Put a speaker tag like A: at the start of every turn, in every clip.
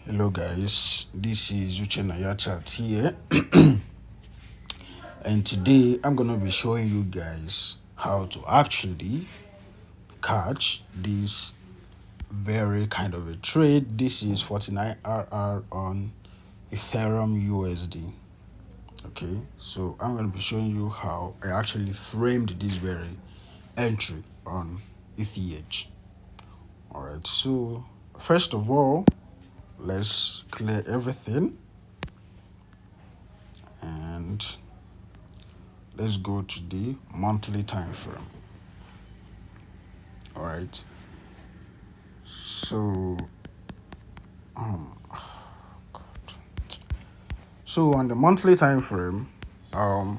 A: Hello guys, this is Chat here and today I'm gonna be showing you guys how to actually catch this very kind of a trade. This is 49RR on Ethereum USD. Okay, so I'm gonna be showing you how I actually framed this very entry on ETH. Alright, so first of all, let's clear everything and let's go to the monthly time frame. All right, so God. So on the monthly time frame, I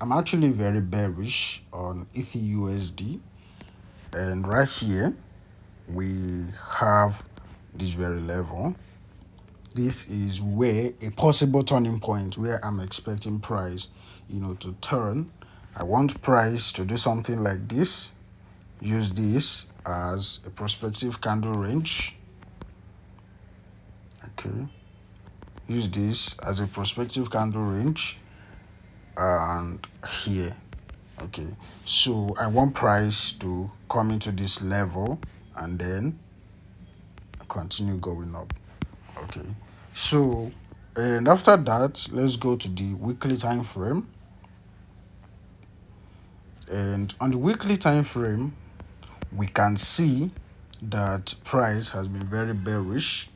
A: am actually very bearish on ETHUSD, and right here we have this very level. This is where a possible turning point where I'm expecting price, to turn. I want price to do something like this. Use this as a prospective candle range. Okay. Use this as a prospective candle range and here. Okay. So I want price to come into this level and then continue going up. Okay. So and after that, let's go to the weekly time frame. And on the weekly time frame, we can see that price has been very bearish,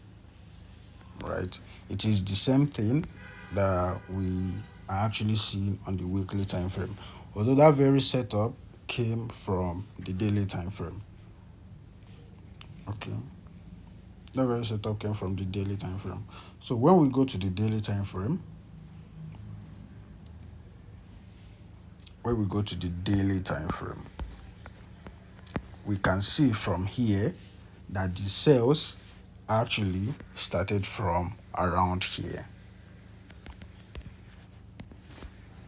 A: right? It is the same thing that we are actually seeing on the weekly time frame, although that very setup came from the daily time frame. Okay, that very setup came from the daily time frame. So when we go to the daily time frame, we can see from here that the sales actually started from around here.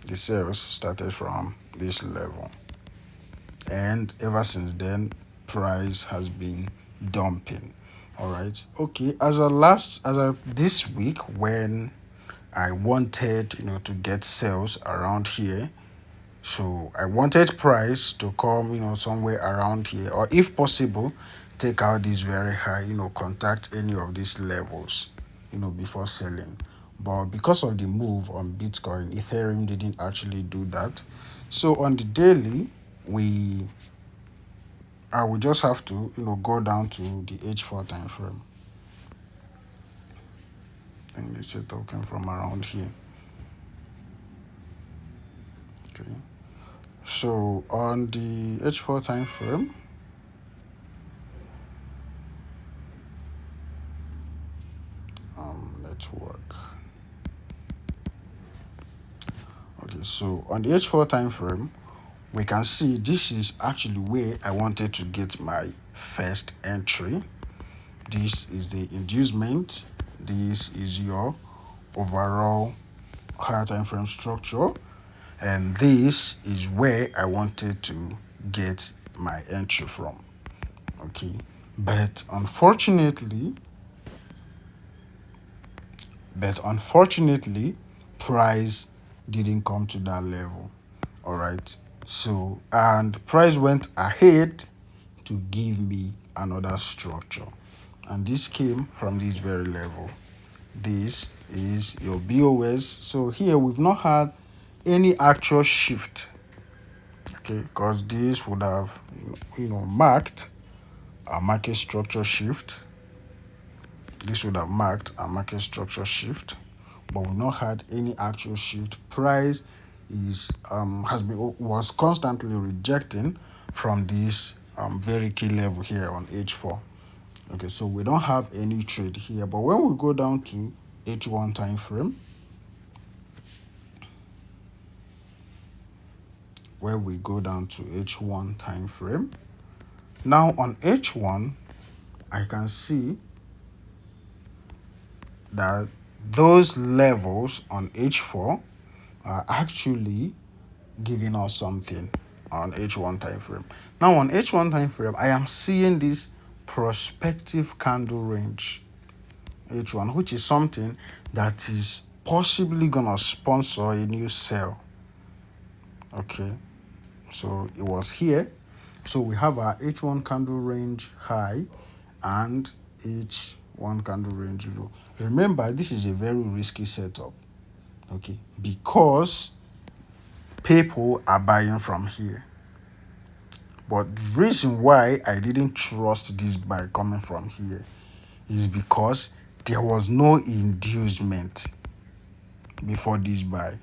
A: The sales started from this level, and ever since then price has been dumping. All right, okay, as a this week, when I wanted to get sales around here, so I wanted price to come somewhere around here, or if possible take out this very high, contact any of these levels before selling. But because of the move on Bitcoin, Ethereum didn't actually do that. So on the daily, I will just have to go down to the H4 time frame. And the setup came from around here. Okay. So on the H4 time frame, let's work. Okay, so on the H4 time frame, we can see this is actually where I wanted to get my first entry. This is the inducement. This is your overall higher time frame structure, and this is where I wanted to get my entry from. Okay, but unfortunately, price didn't come to that level. All right, so and price went ahead to give me another structure, and this came from this very level. This is your BOS. So here we've not had any actual shift, okay, because this would have marked a market structure shift. This would have marked a market structure shift, but we've not had any actual shift. Price was constantly rejecting from this very key level here on H4. Okay, so we don't have any trade here, but when we go down to H1 time frame, now on H1, I can see that those levels on H4 are actually giving us something on H1 time frame. Now on H1 time frame, I am seeing this prospective candle range, H1, which is something that is possibly gonna sponsor a new sell. Okay, so it was here. So we have our H1 candle range high and H1 candle range low. Remember, this is a very risky setup, okay, because people are buying from here. But the reason why I didn't trust this buy coming from here is because there was no inducement before this buy.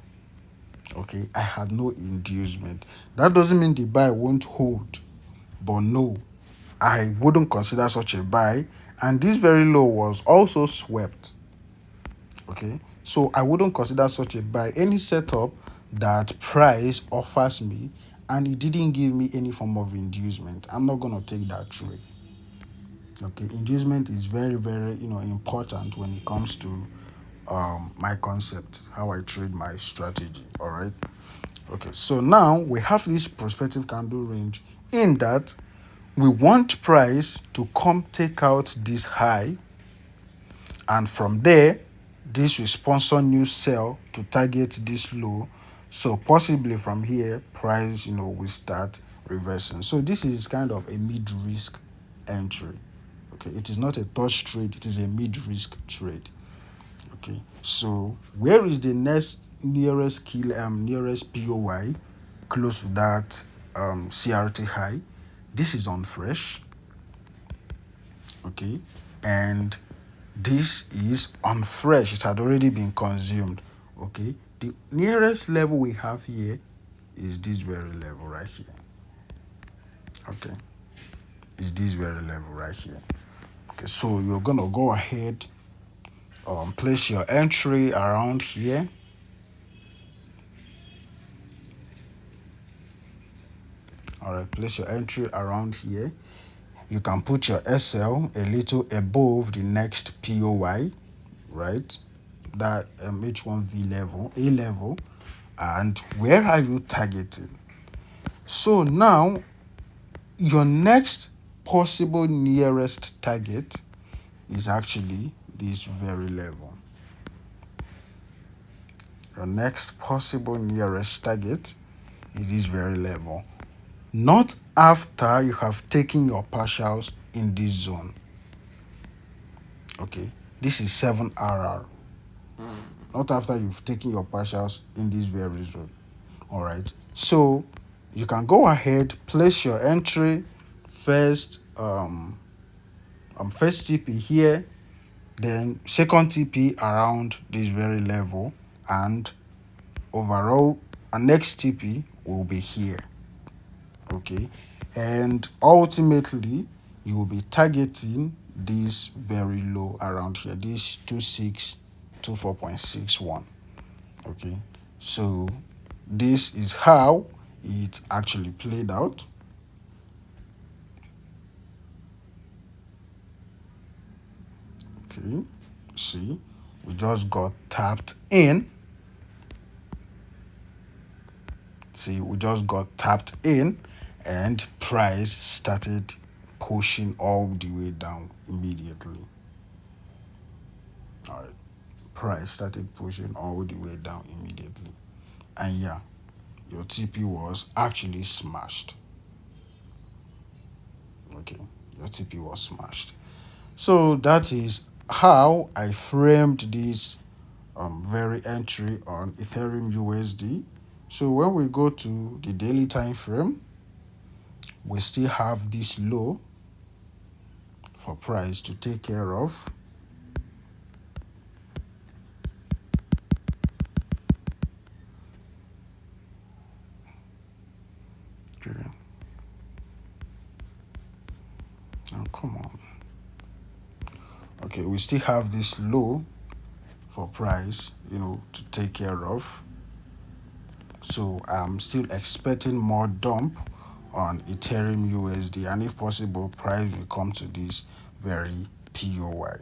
A: Okay, I had no inducement. That doesn't mean the buy won't hold, but no, I wouldn't consider such a buy. And this very low was also swept. Okay, so I wouldn't consider such a buy. Any setup that price offers me and it didn't give me any form of inducement, I'm not going to take that trade. Okay, inducement is very, very important when it comes to my concept, how I trade my strategy. All right. Okay, so now we have this prospective candle range in that we want price to come take out this high, and from there this will sponsor new sell to target this low. So possibly from here price will start reversing. So this is kind of a mid-risk entry. Okay, it is not a touch trade, it is a mid-risk trade. Okay, so where is the nearest POY close to that CRT high? This is on fresh. Okay, and this is on fresh. It had already been consumed. Okay, the nearest level we have here is this very level right here. Okay, is this very level right here. Okay, so you're gonna go ahead, place your entry around here. All right, place your entry around here. You can put your SL a little above the next POY, right? That H1V level, A level. And where are you targeting? So now your next possible nearest target is actually this very level. Your next possible nearest target is this very level. Not after you have taken your partials in this zone. Okay, this is 7RR. Not after you've taken your partials in this very zone. All right, so you can go ahead, place your entry first, first TP here, then second TP around this very level, and overall our next TP will be here. Okay, and ultimately you will be targeting this very low around here, this 2624.61. okay, so this is how it actually played out. Okay, see, we just got tapped in. See, we just got tapped in and price started pushing all the way down immediately. All right, price started pushing all the way down immediately. And yeah, your TP was actually smashed. Okay, your TP was smashed. So that is how I framed this very entry on Ethereum USD. So when we go to the daily time frame, we still have this low for price to take care of. Okay. Now come on. Okay, we still have this low for price, to take care of. So I'm still expecting more dump on Ethereum USD, and if possible, price will come to this very POY.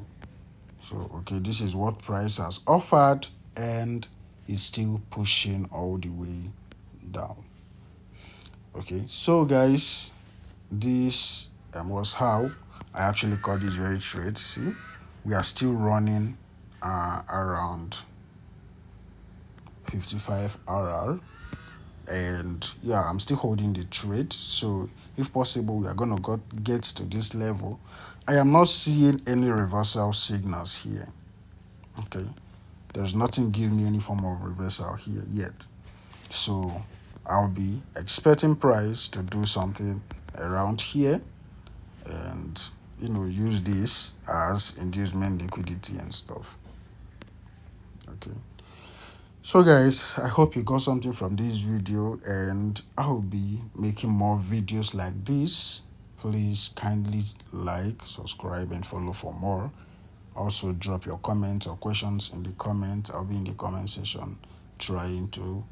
A: So okay, this is what price has offered, and it's still pushing all the way down. Okay, so guys, this was how I actually call this very trade. See, we are still running around 55 RR, and yeah, I'm still holding the trade. So if possible, we are gonna get to this level. I am not seeing any reversal signals here. Okay, there's nothing giving me any form of reversal here yet. So I'll be expecting price to do something around here, and use this as inducement liquidity and stuff. Okay, so guys, I hope you got something from this video, and I'll be making more videos like this. Please kindly like, subscribe, and follow for more. Also drop your comments or questions in the comments. I'll be in the comment section trying to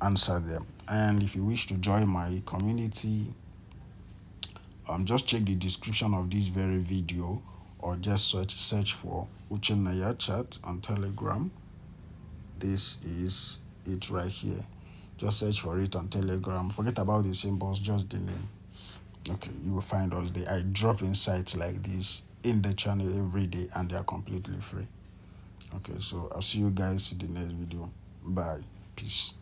A: answer them. And if you wish to join my community, just check the description of this very video, or just search for Uchenaya Chat on Telegram. This is it right here. Just search for it on Telegram. Forget about the symbols, just the name. Okay, you will find us there. I drop insights like this in the channel every day, and they are completely free. Okay, so I'll see you guys in the next video. Bye. Peace.